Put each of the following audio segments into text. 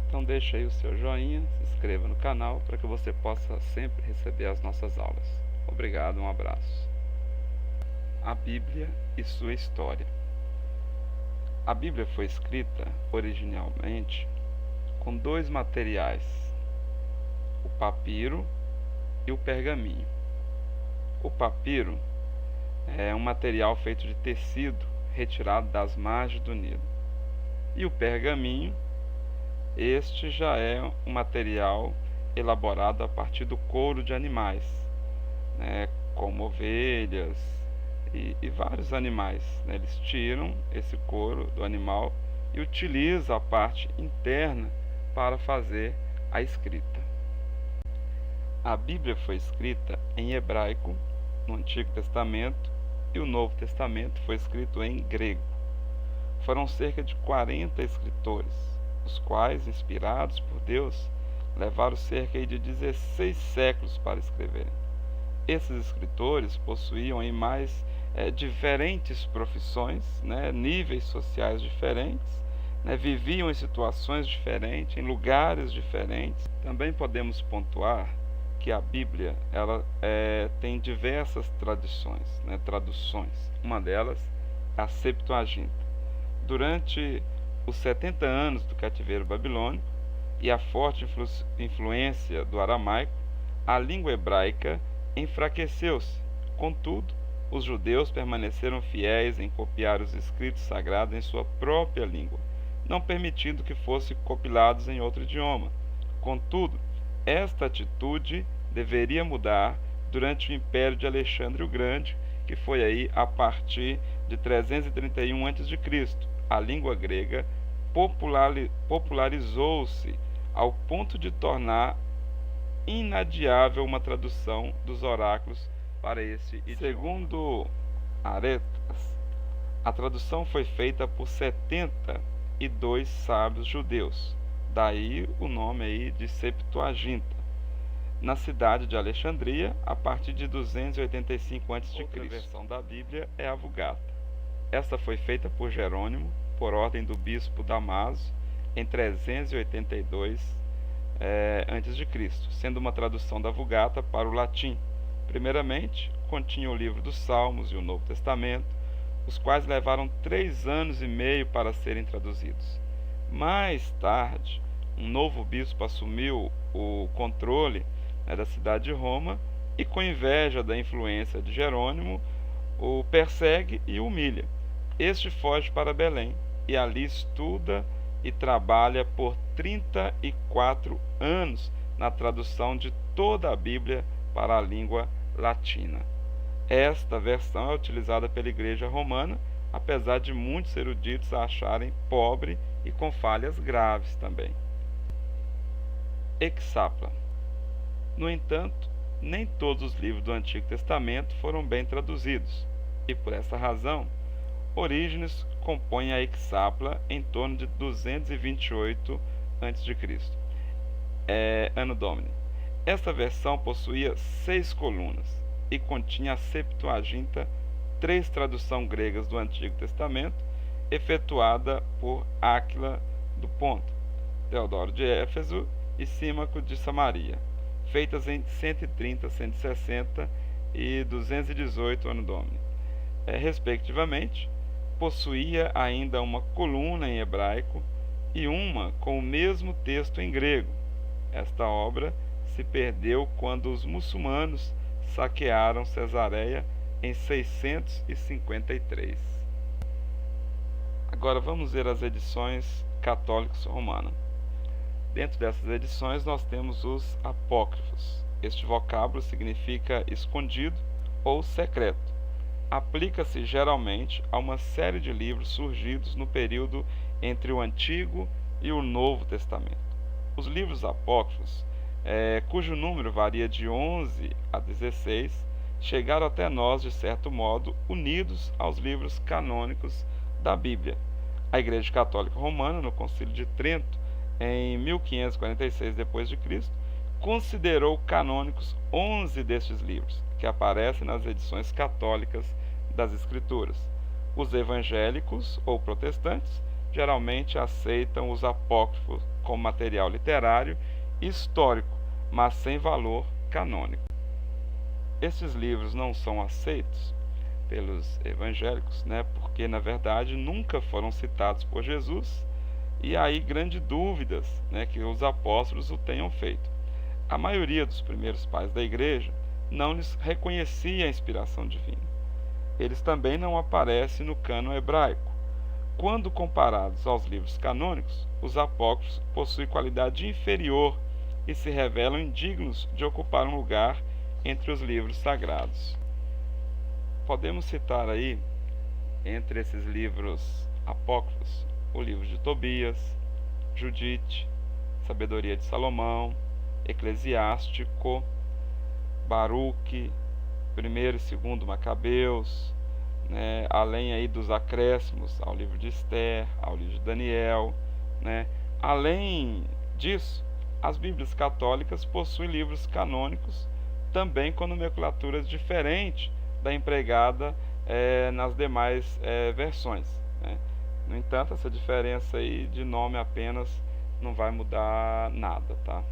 Então deixe aí o seu joinha, se inscreva no canal para que você possa sempre receber as nossas aulas. Obrigado, um abraço. A Bíblia e sua história. A Bíblia foi escrita originalmente com dois materiais, o papiro e o pergaminho. O papiro é um material feito de tecido retirado das margens do Nilo. E o pergaminho, este já é um material elaborado a partir do couro de animais, como ovelhas e vários animais. Eles tiram esse couro do animal e utilizam a parte interna para fazer a escrita. A Bíblia foi escrita em hebraico no Antigo Testamento e o Novo Testamento foi escrito em grego. Foram cerca de 40 escritores, os quais, inspirados por Deus, levaram cerca de 16 séculos para escreverem. Esses escritores possuíam em mais diferentes profissões, níveis sociais diferentes, viviam em situações diferentes, em lugares diferentes. Também podemos pontuar que a Bíblia tem diversas traduções. Uma delas é a Septuaginta. Durante os 70 anos do cativeiro babilônico e a forte influência do aramaico, a língua hebraica enfraqueceu-se. Contudo, os judeus permaneceram fiéis em copiar os escritos sagrados em sua própria língua, não permitindo que fossem compilados em outro idioma. Contudo, esta atitude deveria mudar durante o Império de Alexandre o Grande, que foi aí a partir de 331 a.C. A língua grega popularizou-se ao ponto de tornar inadiável uma tradução dos oráculos para esse idioma. Segundo Aretas, a tradução foi feita por 72 sábios judeus, daí o nome aí de Septuaginta, na cidade de Alexandria, a partir de 285 a.C. Outra versão da Bíblia é a Vulgata. Esta foi feita por Jerônimo, por ordem do bispo Damaso, em 382 a.C., sendo uma tradução da Vulgata para o latim. Primeiramente, continha o livro dos Salmos e o Novo Testamento, os quais levaram 3 anos e meio para serem traduzidos. Mais tarde, um novo bispo assumiu o controle da cidade de Roma e, com inveja da influência de Jerônimo, o persegue e humilha. Este foge para Belém e ali estuda e trabalha por 34 anos na tradução de toda a Bíblia para a língua latina. Esta versão é utilizada pela Igreja Romana, apesar de muitos eruditos a acharem pobre e com falhas graves também. Exapla. No entanto, nem todos os livros do Antigo Testamento foram bem traduzidos, e por essa razão, Orígenes compõe a Exapla em torno de 228 a.C., Anno Domini. Esta versão possuía 6 colunas e continha a Septuaginta, 3 traduções gregas do Antigo Testamento, efetuada por Áquila do Ponto, Teodoro de Éfeso e Símaco de Samaria, feitas em 130, 160 e 218 Anno Domini. Respectivamente, possuía ainda uma coluna em hebraico e uma com o mesmo texto em grego. Esta obra se perdeu quando os muçulmanos saquearam Cesareia em 653. Agora vamos ver as edições católicas romanas. Dentro dessas edições nós temos os apócrifos. Este vocábulo significa escondido ou secreto. Aplica-se geralmente a uma série de livros surgidos no período entre o Antigo e o Novo Testamento. Os livros apócrifos, cujo número varia de 11 a 16, chegaram até nós, de certo modo, unidos aos livros canônicos da Bíblia. A Igreja Católica Romana, no Concílio de Trento, em 1546 d.C., considerou canônicos 11 destes livros, que aparecem nas edições católicas das Escrituras. Os evangélicos ou protestantes geralmente aceitam os apócrifos como material literário e histórico, mas sem valor canônico. Esses livros não são aceitos pelos evangélicos, porque na verdade nunca foram citados por Jesus, e aí grandes dúvidas, que os apóstolos o tenham feito. A maioria dos primeiros pais da igreja não lhes reconhecia a inspiração divina. Eles também não aparecem no cânon hebraico. Quando comparados aos livros canônicos, os apócrifos possuem qualidade inferior e se revelam indignos de ocupar um lugar entre os livros sagrados. Podemos citar aí, entre esses livros apócrifos, o livro de Tobias, Judite, Sabedoria de Salomão, Eclesiástico, Baruque, 1º e 2º Macabeus, além aí dos acréscimos ao livro de Esther, ao livro de Daniel, Além disso, as Bíblias católicas possuem livros canônicos também com nomenclaturas diferentes da empregada nas demais versões. No entanto, essa diferença aí de nome apenas não vai mudar nada, tá?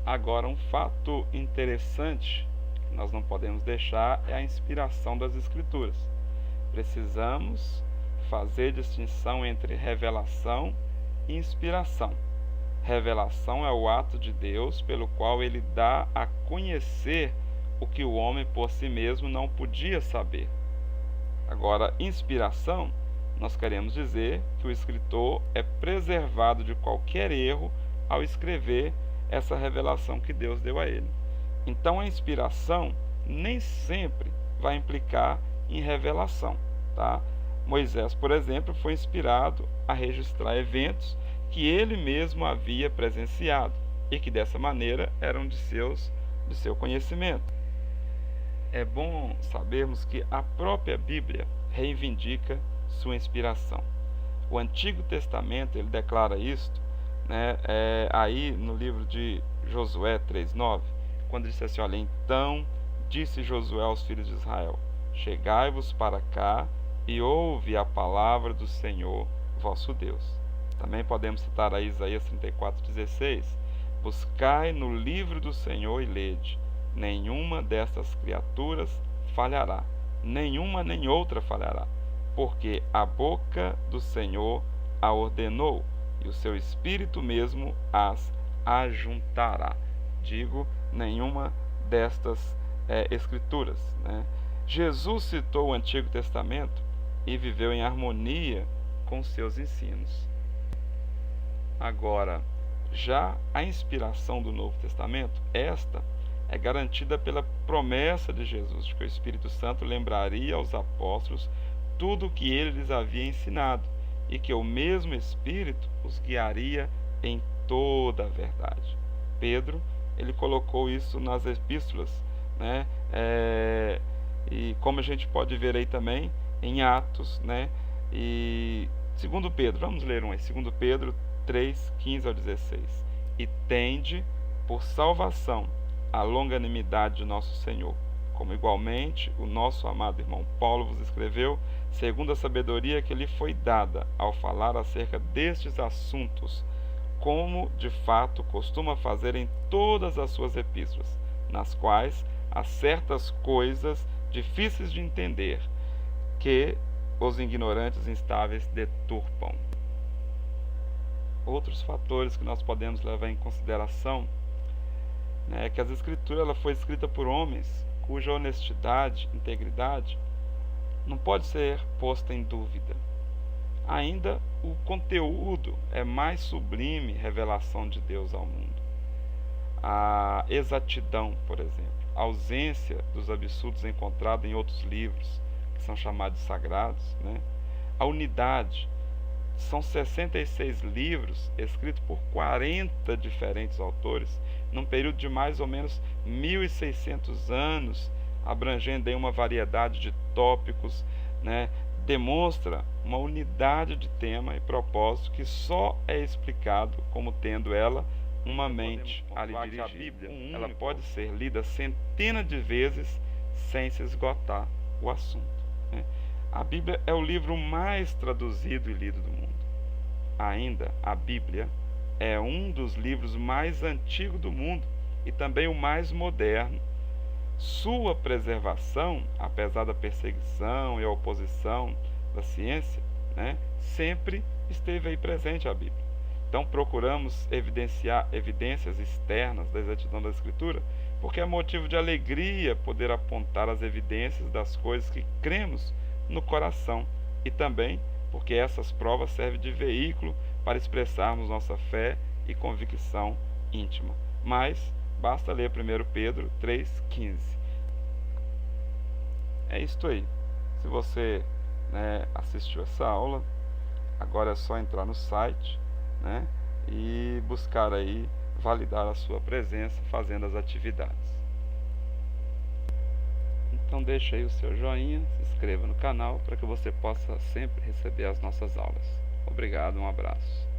Agora, um fato interessante que nós não podemos deixar é a inspiração das Escrituras. Precisamos fazer distinção entre revelação e inspiração. Revelação é o ato de Deus pelo qual ele dá a conhecer o que o homem por si mesmo não podia saber. Agora, inspiração, nós queremos dizer que o escritor é preservado de qualquer erro ao escrever essa revelação que Deus deu a ele. Então, a inspiração nem sempre vai implicar em revelação, tá? Moisés, por exemplo, foi inspirado a registrar eventos que ele mesmo havia presenciado e que dessa maneira eram de seu conhecimento. É bom sabermos que a própria Bíblia reivindica sua inspiração. O Antigo Testamento ele declara isto, aí no livro de Josué 3:9, quando disse assim: olha, então disse Josué aos filhos de Israel: chegai-vos para cá e ouve a palavra do Senhor vosso Deus. Também podemos citar aí Isaías 34:16: buscai no livro do Senhor e lede, nenhuma destas criaturas falhará, nenhuma nem outra falhará, porque a boca do Senhor a ordenou, e o seu espírito mesmo as ajuntará. Digo, nenhuma destas escrituras. Jesus citou o Antigo Testamento e viveu em harmonia com seus ensinos. Agora, já a inspiração do Novo Testamento, esta é garantida pela promessa de Jesus, de que o Espírito Santo lembraria aos apóstolos tudo o que ele lhes havia ensinado, e que o mesmo Espírito os guiaria em toda a verdade. Pedro, ele colocou isso nas epístolas, e como a gente pode ver aí também em Atos, e 2 Pedro, vamos ler aí, 2 Pedro 3:15-16, e tende por salvação a longanimidade de nosso Senhor, como igualmente o nosso amado irmão Paulo vos escreveu, segundo a sabedoria que lhe foi dada ao falar acerca destes assuntos, como de fato costuma fazer em todas as suas epístolas, nas quais há certas coisas difíceis de entender, que os ignorantes instáveis deturpam. Outros fatores que nós podemos levar em consideração é que as Escrituras ela foi escrita por homens cuja honestidade, integridade não pode ser posta em dúvida. Ainda o conteúdo é mais sublime revelação de Deus ao mundo. A exatidão, por exemplo, a ausência dos absurdos encontrados em outros livros, que são chamados de sagrados, a unidade. São 66 livros escritos por 40 diferentes autores, num período de mais ou menos 1.600 anos, abrangendo aí uma variedade de tópicos, demonstra uma unidade de tema e propósito que só é explicado como tendo ela uma mente a lhe dirigir. A Bíblia ela pode ser lida centenas de vezes sem se esgotar o assunto. A Bíblia é o livro mais traduzido e lido do mundo. Ainda, a Bíblia é um dos livros mais antigos do mundo e também o mais moderno. Sua preservação, apesar da perseguição e a oposição da ciência, né, sempre esteve aí presente a Bíblia. Então procuramos evidenciar evidências externas da exatidão da Escritura, porque é motivo de alegria poder apontar as evidências das coisas que cremos no coração, e também porque essas provas servem de veículo para expressarmos nossa fé e convicção íntima. Mas basta ler 1 Pedro 3,15. É isto aí. Se você, né, assistiu essa aula, agora é só entrar no site, né, e buscar aí validar a sua presença fazendo as atividades. Então deixa aí o seu joinha, se inscreva no canal para que você possa sempre receber as nossas aulas. Obrigado, um abraço.